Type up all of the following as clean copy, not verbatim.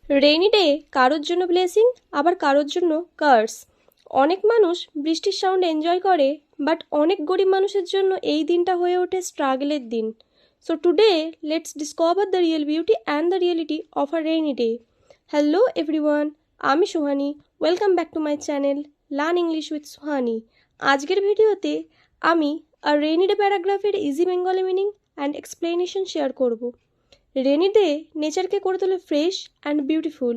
Rainy day কারোর জন্য blessing, আবার কারোর জন্য কার্স। অনেক মানুষ বৃষ্টির সাউন্ড এনজয় করে, বাট অনেক গরিব মানুষের জন্য এই দিনটা হয়ে ওঠে স্ট্রাগলের দিন। So today let's discover the real beauty and the reality of a rainy day. Hello everyone, আমি Sohani. Welcome back to my channel learn English with Sohani. আজকের ভিডিওতে আমি আর রেইনি ডে প্যারাগ্রাফের easy Bengali meaning and explanation share করব। Rainy day নেচারকে করে তোলে fresh and beautiful,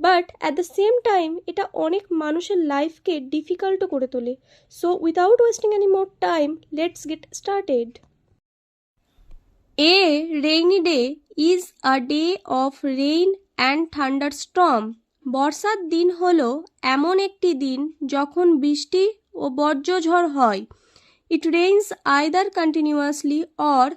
but at the same time এটা অনেক মানুষের লাইফকে ডিফিকাল্টও করে তোলে। So without wasting any more time, let's get started. A rainy day is a day of rain and thunderstorm. বর্ষার দিন হলো এমন একটি দিন যখন বৃষ্টি ও বজ্রঝড় হয়। It rains either continuously or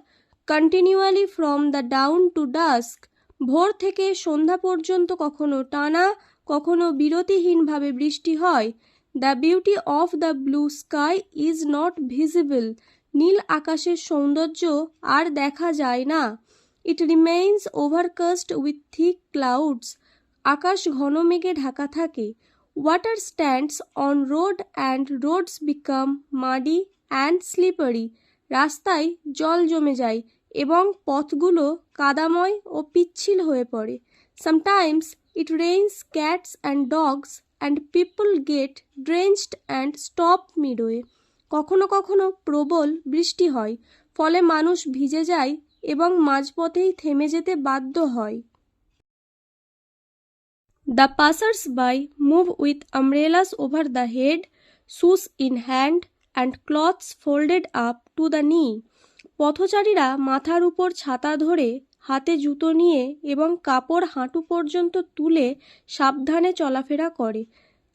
continually from the down to dusk. ভোর থেকে সন্ধ্যা পর্যন্ত কখনো টানা, কখনো বিরতিহীনভাবে বৃষ্টি হয়। The beauty of the blue sky is not visible. নীল আকাশের সৌন্দর্য আর দেখা যায় না। It remains overcast with thick clouds. আকাশ ঘন মেঘে ঢাকা থাকে। Water stands on road and roads become muddy and slippery. রাস্তায় জল জমে যায় এবং পথগুলো কাদাময় ও পিচ্ছিল হয়ে পড়ে। Sometimes it rains cats and dogs and people get drenched and stop midway. কখনো কখনো প্রবল বৃষ্টি হয়, ফলে মানুষ ভিজে যায় এবং মাঝপথেই থেমে যেতে বাধ্য হয়। The passers-by move with umbrellas over the head, shoes in hand, and cloths folded up to the knee. পথচারীরা মাথার উপর ছাতা ধরে, হাতে জুতো নিয়ে এবং কাপড় হাঁটু পর্যন্ত তুলে সাবধানে চলাফেরা করে।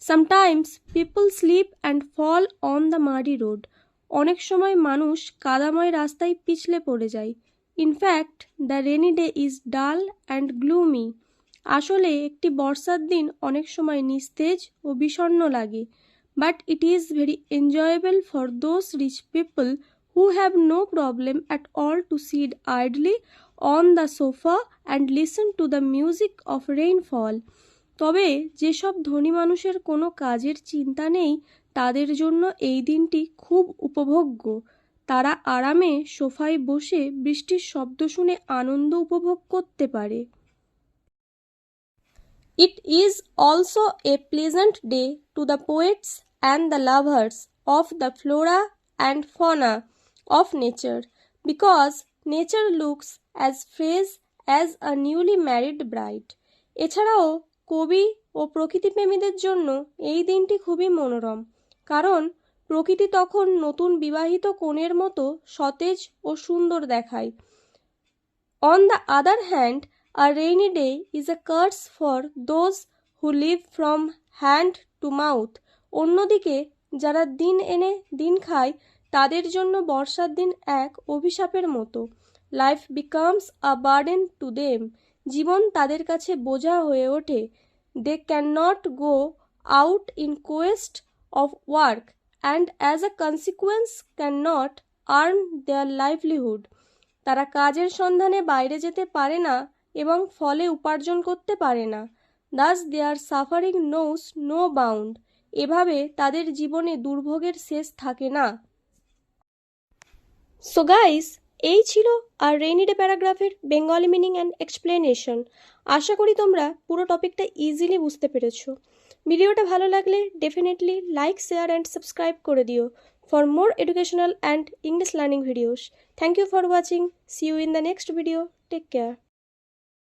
Sometimes people slip and fall on the muddy road. অনেক সময় মানুষ কাদাময় রাস্তায় পিছলে পড়ে যায়। In fact the rainy day is dull and gloomy. আসলে একটি বর্ষার দিন অনেক সময় নিস্তেজ ও বিষণ্ণ লাগে, but it is very enjoyable for those rich people who have no problem at all to sit idly on the sofa and listen to the music of rainfall. তবে যেসব ধনী মানুষের কোনো কাজের চিন্তা নেই, তাদের জন্য এই দিনটি খুব উপভোগ্য। তারা আরামে সোফায় বসে বৃষ্টির শব্দ শুনে আনন্দ উপভোগ করতে পারে। It is also a pleasant day to the poets and the lovers of the flora and fauna of nature, because nature looks as fresh as a newly married bride. এছাড়াও কবি ও প্রকৃতিপ্রেমীদের জন্য এই দিনটি খুবই মনোরম, কারণ প্রকৃতি তখন নতুন বিবাহিত কনের মতো সতেজ ও সুন্দর দেখায়। On the other hand, a rainy day is a curse for those who live from hand to mouth. অন্যদিকে যারা দিন এনে দিন খায়, তাদের জন্য বর্ষার দিন এক অভিশাপের মতো। Life becomes a burden to them. জীবন তাদের কাছে বোঝা হয়ে ওঠে। They can not go out in quest of work and as a consequence can not earn their livelihood. তারা কাজের সন্ধানে বাইরে যেতে পারে না এবং ফলে উপার্জন করতে পারে না। দাস দেয়ার সাফারিং নোস নো বাউন্ড। এভাবে তাদের জীবনে দুর্ভোগের শেষ থাকে না। সো গাইস, এই ছিল আর রেইনি ডে প্যারাগ্রাফের বেঙ্গলি মিনিং অ্যান্ড এক্সপ্লেনেশন। আশা করি তোমরা পুরো টপিকটা ইজিলি বুঝতে পেরেছো। ভিডিওটা ভালো লাগলে definitely like, share and subscribe করে দিও for more educational and English learning videos. Thank you for watching. See you in the next video. Take care.